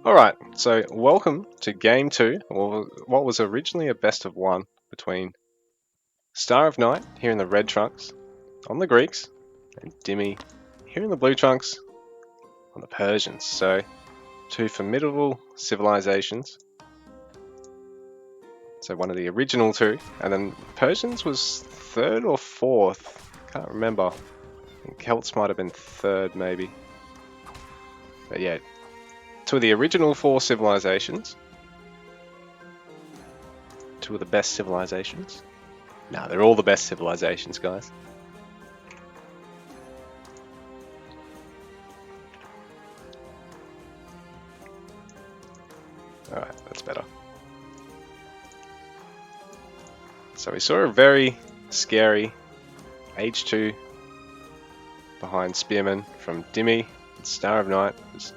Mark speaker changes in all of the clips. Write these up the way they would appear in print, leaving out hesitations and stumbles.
Speaker 1: Alright, so welcome to game 2, or what was originally a best of 1 between Starofknight here in the red trunks on the Greeks, and Dimi here in the blue trunks on the Persians. So, two formidable civilizations. So one of the original two, and then Persians was third or fourth, can't remember. I think Celts might have been third maybe. But yeah, two of the original 4 civilizations. Two of the best civilizations. Nah, they're all the best civilizations, guys. Alright, that's better. So we saw a very scary H2 behind Spearman from Dimi. Starofknight was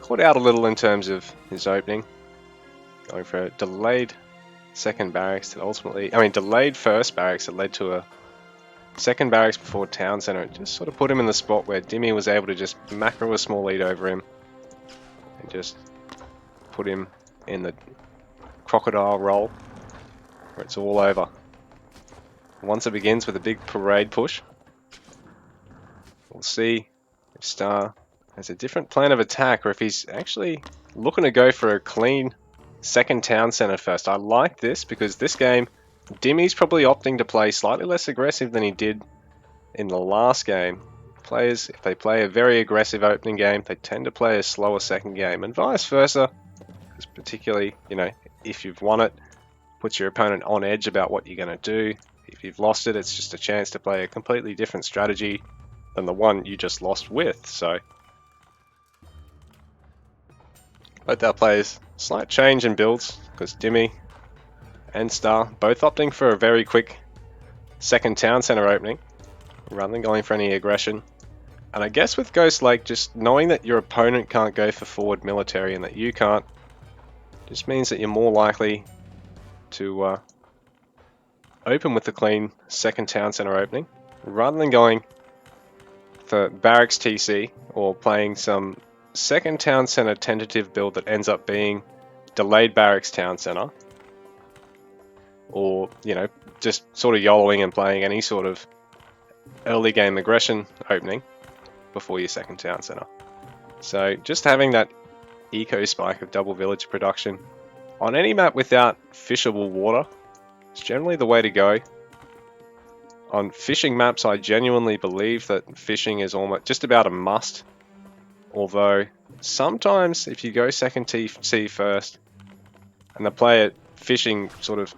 Speaker 1: caught out a little in terms of his opening, going for a delayed second barracks that ultimately, delayed first barracks that led to a second barracks before town center. It just sort of put him in the spot where Dimi was able to just macro a small lead over him and just put him in the crocodile roll where it's all over. Once it begins with a big parade push, we'll see if Star has a different plan of attack or if he's actually looking to go for a clean second town center first. I like this because this game, Dimi's probably opting to play slightly less aggressive than he did in the last game. Players, if they play a very aggressive opening game, they tend to play a slower second game, and vice versa. Because particularly, if you've won it, puts your opponent on edge about what you're going to do. If you've lost it, it's just a chance to play a completely different strategy than the one you just lost with. So, both our players, slight change in builds, because Dimi and Star both opting for a very quick second town center opening, rather than going for any aggression. And I guess with Ghost Lake, just knowing that your opponent can't go for forward military and that you can't, just means that you're more likely to open with the clean second town center opening, rather than going for barracks TC or playing some second town center tentative build that ends up being delayed barracks town center, or just sort of YOLOing and playing any sort of early game aggression opening before your second town center. So just having that eco spike of double village production on any map without fishable water is generally the way to go. On fishing maps, I genuinely believe that fishing is almost just about a must. Although sometimes if you go second TC first and the player fishing sort of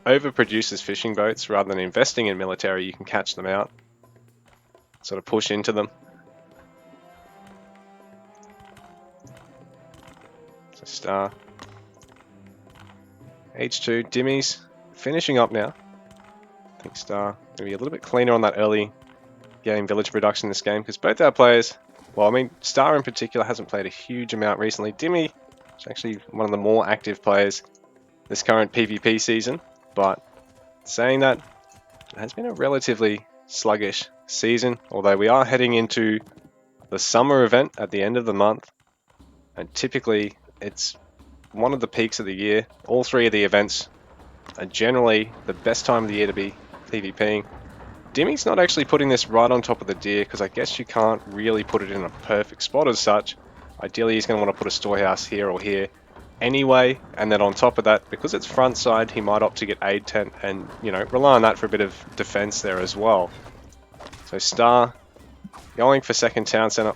Speaker 1: overproduces fishing boats rather than investing in military, you can catch them out, sort of push into them. So Star, H2, Dimi's finishing up now. I think Star going to be a little bit cleaner on that early game village production this game, because both our players, Star in particular hasn't played a huge amount recently. Dimi is actually one of the more active players this current PvP season, but saying that, it has been a relatively sluggish season, although we are heading into the summer event at the end of the month, and typically it's one of the peaks of the year. All 3 of the events are generally the best time of the year to be PvPing. Dimi's not actually putting this right on top of the deer, because I guess you can't really put it in a perfect spot as such. Ideally he's going to want to put a storehouse here or here anyway, and then on top of that, because it's front side, he might opt to get aid tent and rely on that for a bit of defense there as well. So Star going for second town center,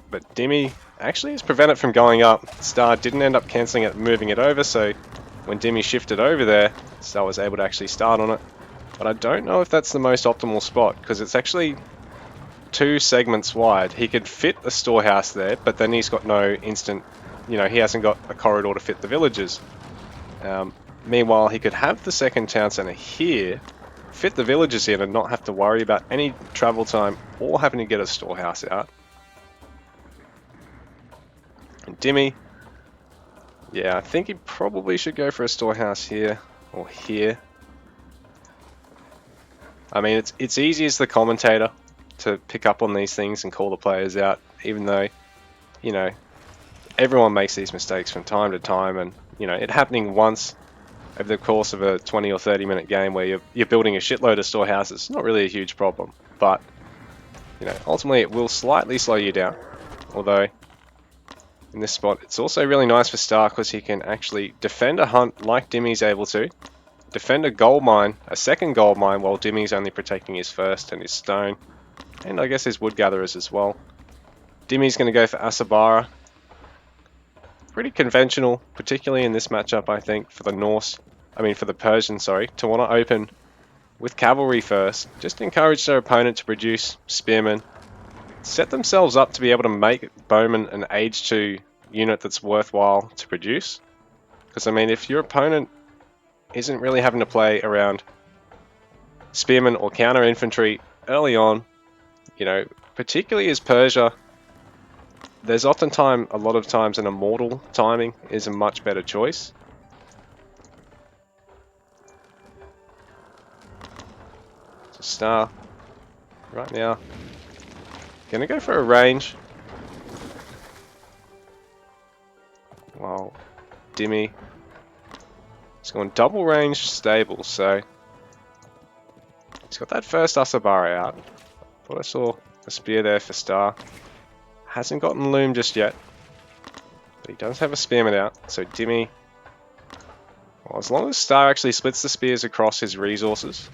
Speaker 1: but Dimi actually is prevented from going up. Star didn't end up cancelling it, moving it over, so when Dimi shifted over there, Star was able to actually start on it. But I don't know if that's the most optimal spot, because it's actually 2 segments wide. He could fit a storehouse there, but then he's got no instant, he hasn't got a corridor to fit the villages. Meanwhile, he could have the second town center here, fit the villages in and not have to worry about any travel time or having to get a storehouse out. And Dimi, yeah, I think he probably should go for a storehouse here or here. I mean, it's easy as the commentator to pick up on these things and call the players out, even though, everyone makes these mistakes from time to time, and you know, it happening once over the course of a 20 or 30-minute game where you're building a shitload of storehouses, it's not really a huge problem. But you know, ultimately it will slightly slow you down. Although in this spot, it's also really nice for Star because he can actually defend a hunt like Dimi's able to, defend a gold mine, a second gold mine, while Dimi's only protecting his first and his stone, and I guess his wood gatherers as well. Dimi's going to go for Asabara. Pretty conventional, particularly in this matchup, I think, for the Persian, sorry, to want to open with cavalry first. Just encourage their opponent to produce spearmen, set themselves up to be able to make bowmen an age 2 unit that's worthwhile to produce. Because I mean, if your opponent isn't really having to play around spearmen or counter infantry early on, you know, particularly as Persia, there's a lot of times an immortal timing is a much better choice. So Star, right now, gonna go for a range. While Dimi is going double range stable, so he's got that first Asabara out. Thought I saw a spear there for Star. Hasn't gotten Loom just yet, but he does have a spearman out, so Dimi, well, as long as Star actually splits the spears across his resources,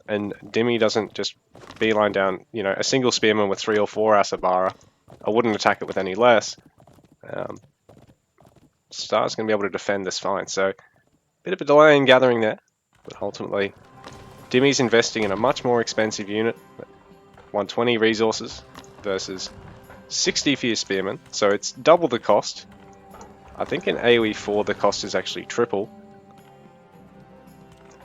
Speaker 1: and Dimi doesn't just beeline down, you know, a single spearman with 3 or 4 Asabara, I wouldn't attack it with any less. Star's going to be able to defend this fine, so bit of a delay in gathering there, but ultimately Dimi's investing in a much more expensive unit, 120 resources versus 60 for your spearmen, so it's double the cost. I think in AoE 4 the cost is actually triple.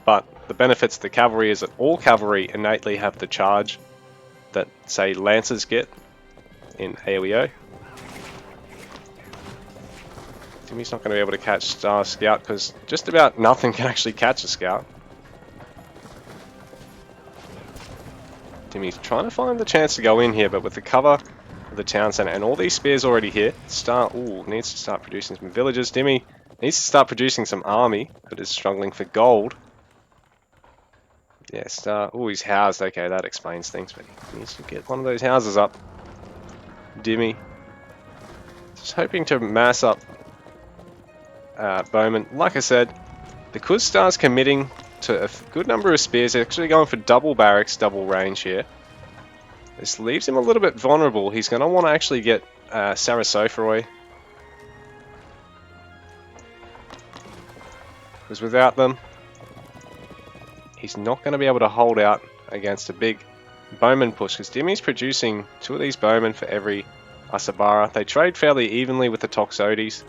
Speaker 1: But the benefits of the cavalry is that all cavalry innately have the charge that, say, lancers get in AoEO. Dimi's not going to be able to catch Star's scout because just about nothing can actually catch a scout. Dimi's trying to find the chance to go in here, but with the cover of the town center and all these spears already here, Star needs to start producing some villagers. Dimi needs to start producing some army, but is struggling for gold. Yeah, Star. Oh, he's housed. Okay, that explains things, but he needs to get one of those houses up. Dimi just hoping to mass up bowmen. Like I said, because Star's committing to a good number of spears, actually going for double barracks, double range here. This leaves him a little bit vulnerable. He's going to want to actually get Sarasophroi, because without them, he's not going to be able to hold out against a big bowman push, because Dimi's producing 2 of these bowmen for every Asabara. They trade fairly evenly with the Toxotes,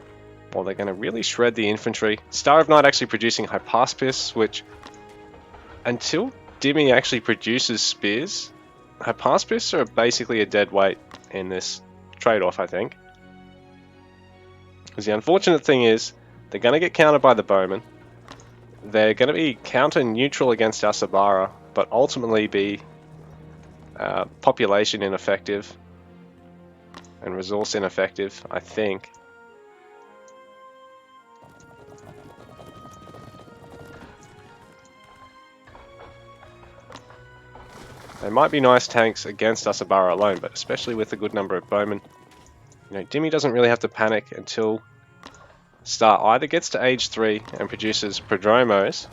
Speaker 1: while they're going to really shred the infantry. Starofknight actually producing Hypaspis, which, until Dimi actually produces spears, Hypaspis are basically a dead weight in this trade-off, I think. Because the unfortunate thing is, they're going to get countered by the bowmen. They're going to be counter-neutral against Asabara, but ultimately be population ineffective and resource ineffective, I think. They might be nice tanks against Asabara alone, but especially with a good number of bowmen. You know, Dimi doesn't really have to panic until Star either gets to age 3 and produces Prodromos,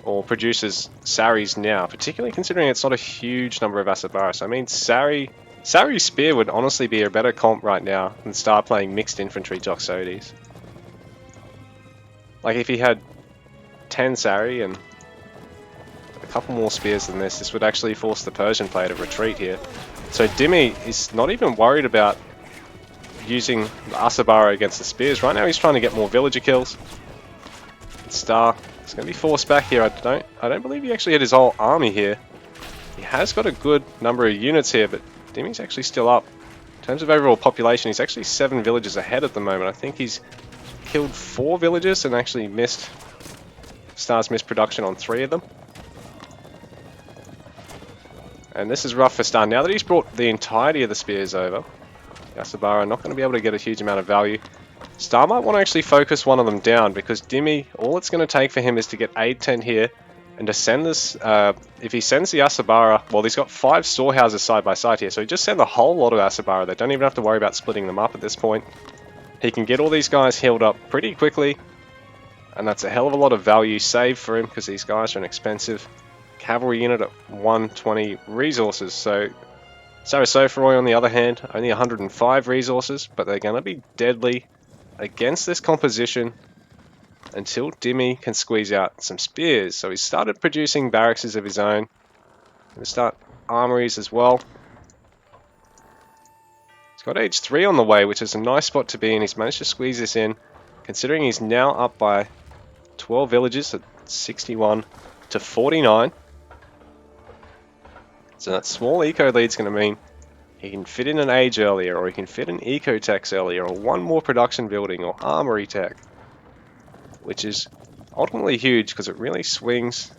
Speaker 1: or produces Saris now, particularly considering it's not a huge number of Asabara. So I mean, Sari's Spear would honestly be a better comp right now than start playing mixed infantry Toxotes. Like if he had 10 Sari and a couple more spears than this would actually force the Persian player to retreat here. So Dimi is not even worried about using the Asabara against the spears. Right now he's trying to get more villager kills. Star is going to be forced back here. I don't believe he actually had his whole army here. He has got a good number of units here, but Dimi's actually still up. In terms of overall population, he's actually 7 villagers ahead at the moment. I think he's killed 4 villagers and actually Star's missed production on 3 of them. And this is rough for Star. Now that he's brought the entirety of the spears over, Yasubara not going to be able to get a huge amount of value. Star might want to actually focus one of them down because Dimi, all it's going to take for him is to get aid 10 here and to send this, if he sends the Yasubara, well, he's got 5 storehouses side by side here, so he just send a whole lot of Yasubara. They don't even have to worry about splitting them up at this point. He can get all these guys healed up pretty quickly, and that's a hell of a lot of value saved for him because these guys are an expensive cavalry unit at 120 resources. So Sarasophroi, on the other hand, only 105 resources, but they're going to be deadly against this composition until Dimi can squeeze out some spears. So he's started producing barracks of his own. Going to start armories as well. He's got age 3 on the way, which is a nice spot to be in. He's managed to squeeze this in, considering he's now up by 12 villages at 61 to 49. So that small eco lead is going to mean he can fit in an age earlier, or he can fit an eco techs earlier, or one more production building, or armory tech, which is ultimately huge because it really swings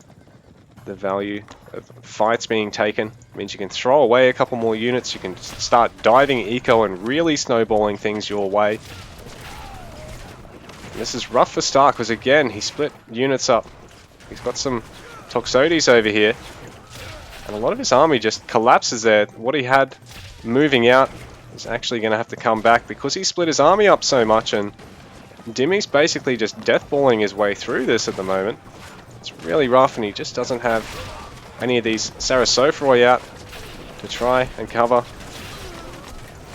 Speaker 1: the value of fights being taken. It means you can throw away a couple more units, you can start diving eco and really snowballing things your way. And this is rough for Stark because again, he split units up. He's got some Toxotes over here, and a lot of his army just collapses there. What he had moving out is actually going to have to come back because he split his army up so much, and Dimi's basically just deathballing his way through this at the moment. It's really rough, and he just doesn't have any of these Sarasophroi out to try and cover.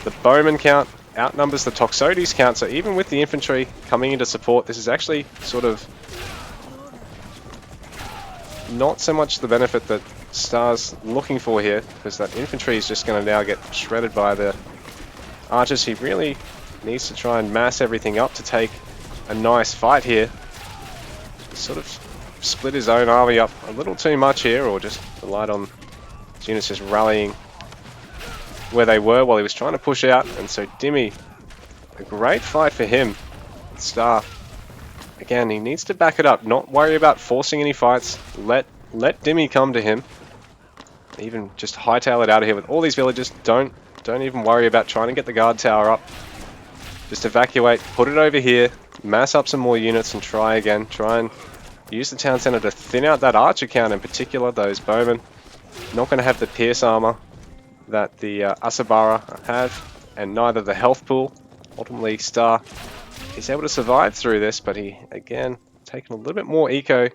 Speaker 1: The bowman count outnumbers the Toxotes count, so even with the infantry coming into support, this is actually sort of not so much the benefit that Star's looking for here, because that infantry is just going to now get shredded by the archers. He really needs to try and mass everything up to take a nice fight here. He's sort of split his own army up a little too much here, or just relied on his units just rallying where they were while he was trying to push out. And so Dimi, a great fight for him. Star, again, he needs to back it up, not worry about forcing any fights. Let Dimi come to him. Even just hightail it out of here with all these villagers. Don't even worry about trying to get the guard tower up. Just evacuate, put it over here, mass up some more units and try again. Try and use the town center to thin out that archer count, in particular those bowmen. Not going to have the pierce armor that the Asabara have, and neither the health pool. Ultimately, Star is able to survive through this, but he, again, taking a little bit more eco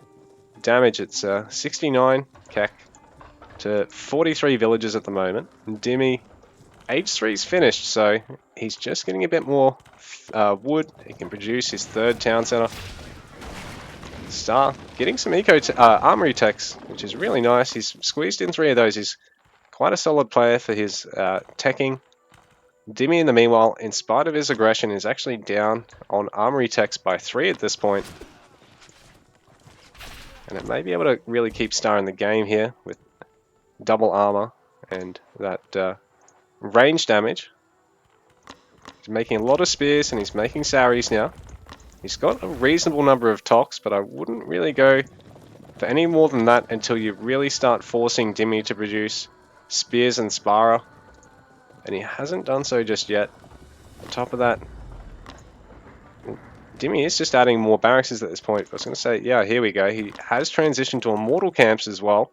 Speaker 1: damage. It's 69 kek to 43 villages at the moment. And Dimi, age 3 is finished, so he's just getting a bit more wood. He can produce his 3rd town center. Star getting some armory techs, which is really nice. He's squeezed in 3 of those. He's quite a solid player for his teching. Dimi, in the meanwhile, in spite of his aggression, is actually down on armory techs by 3 at this point. And it may be able to really keep Star in the game here with double armor and that range damage. He's making a lot of spears and he's making saris now. He's got a reasonable number of tox, but I wouldn't really go for any more than that until you really start forcing Dimi to produce spears and spara. And he hasn't done so just yet. On top of that, Dimi is just adding more barracks at this point. I was going to say, yeah, here we go. He has transitioned to immortal camps as well.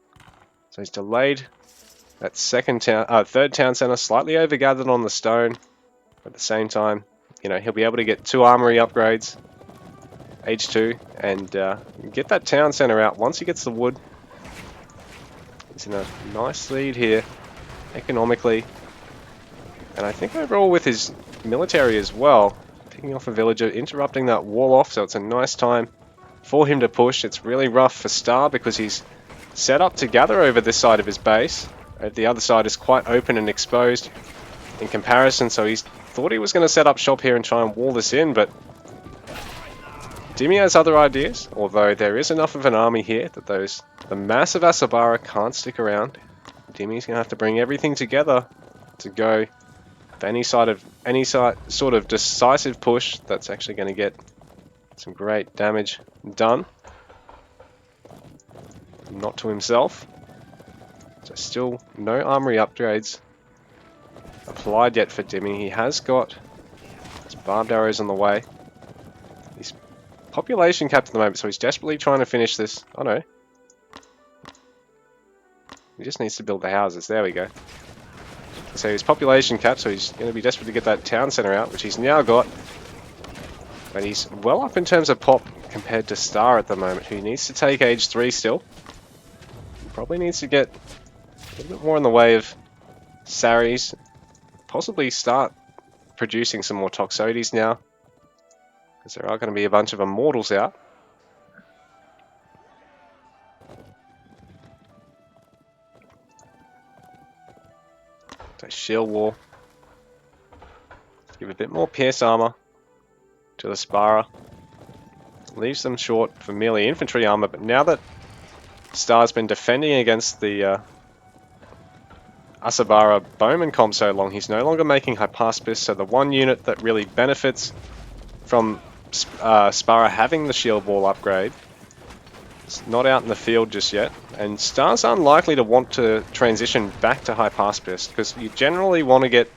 Speaker 1: So he's delayed that 3rd town center, slightly overgathered on the stone. At the same time, you know, he'll be able to get 2 armory upgrades, age 2, and get that town center out. Once he gets the wood, he's in a nice lead here, economically. And I think overall with his military as well, picking off a villager, interrupting that wall off, so it's a nice time for him to push. It's really rough for Star because he's set up to gather over this side of his base. The other side is quite open and exposed in comparison, so he's thought he was going to set up shop here and try and wall this in, but Dimi has other ideas, although there is enough of an army here that the massive Asabara can't stick around. Dimi's going to have to bring everything together to go for any sort of decisive push that's actually going to get some great damage done. Not to himself. So still no armory upgrades applied yet for Dimi. He has got his barbed arrows on the way. He's population capped at the moment, so he's desperately trying to finish this. Oh no. He just needs to build the houses. There we go. So he's population capped, so he's going to be desperate to get that town centre out, which he's now got. But he's well up in terms of pop compared to Star at the moment, who needs to take age 3 still. Probably needs to get a little bit more in the way of Saris. Possibly start producing some more Toxotes now, because there are going to be a bunch of Immortals out. So shield wall. Give a bit more pierce armor to the Spara. Leaves them short for merely infantry armor, but now that Star's been defending against the Asabara Bowman comp so long, he's no longer making Hypaspis, so the one unit that really benefits from Spara having the shield wall upgrade is not out in the field just yet, and Star's unlikely to want to transition back to Hypaspis, because you generally want to get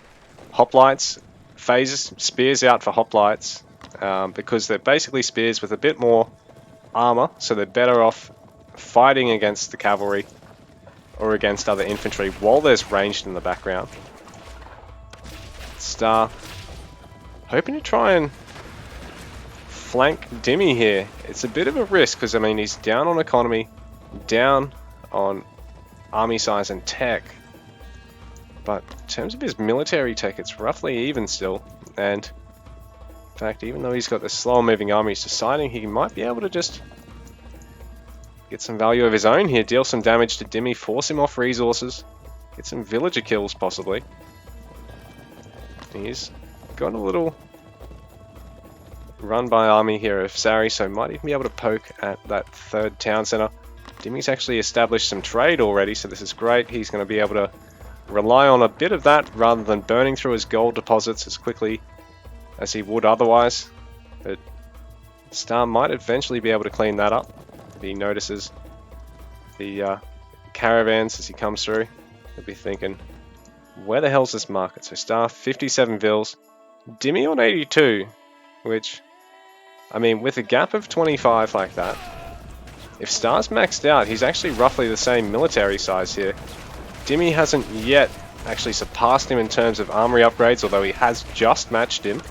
Speaker 1: hoplites, phases, spears out for hoplites, because they're basically spears with a bit more armor, so they're better off fighting against the cavalry or against other infantry while there's ranged in the background. Star hoping to try and flank Dimi here. It's a bit of a risk because, I mean, he's down on economy, down on army size and tech, but in terms of his military tech, it's roughly even still. And in fact, even though he's got the slower moving army, he's deciding he might be able to just get some value of his own here, deal some damage to Dimi, force him off resources, get some villager kills possibly. He's got a little run by army here of Sari, so might even be able to poke at that third town center. Dimi's actually established some trade already, so this is great. He's going to be able to rely on a bit of that rather than burning through his gold deposits as quickly as he would otherwise. But Star might eventually be able to clean that up if he notices the caravans as he comes through. He'll be thinking, where the hell's this market? So Star 57 vils, Dimi on 82, which, I mean, with a gap of 25 like that, if Star's maxed out, he's actually roughly the same military size here. Dimi hasn't yet actually surpassed him in terms of armory upgrades, although he has just matched him.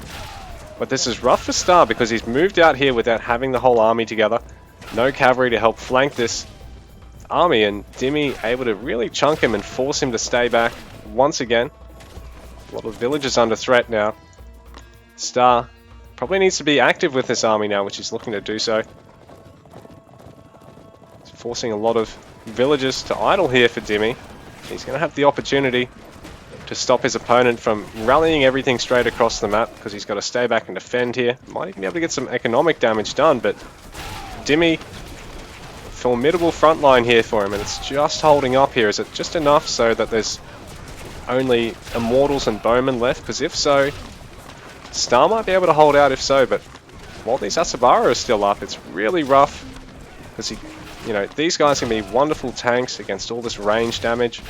Speaker 1: But this is rough for Star because he's moved out here without having the whole army together. No cavalry to help flank this army, and Dimi able to really chunk him and force him to stay back once again. A lot of villages under threat now. Star probably needs to be active with this army now, which he's looking to do so. He's forcing a lot of villagers to idle here for Dimi. He's going to have the opportunity to stop his opponent from rallying everything straight across the map, because he's got to stay back and defend here. Might even be able to get some economic damage done, but Dimi, formidable front line here for him, and it's just holding up here. Is it just enough so that there's only Immortals and Bowmen left? Because if so, Star might be able to hold out if so, but while these Asabara are still up, it's really rough, because you know, these guys can be wonderful tanks against all this range damage.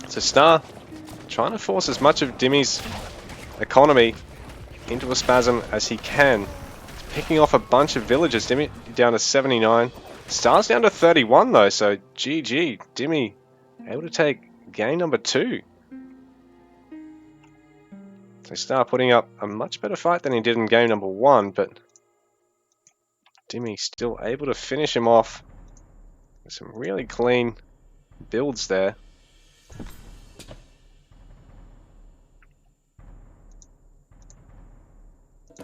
Speaker 1: So Star trying to force as much of Dimi's economy into a spasm as he can. He's picking off a bunch of villagers. Dimi down to 79. Star's down to 31 though, so GG. Dimi able to take game number 2. So Star putting up a much better fight than he did in game number 1, but Dimi still able to finish him off with some really clean builds there.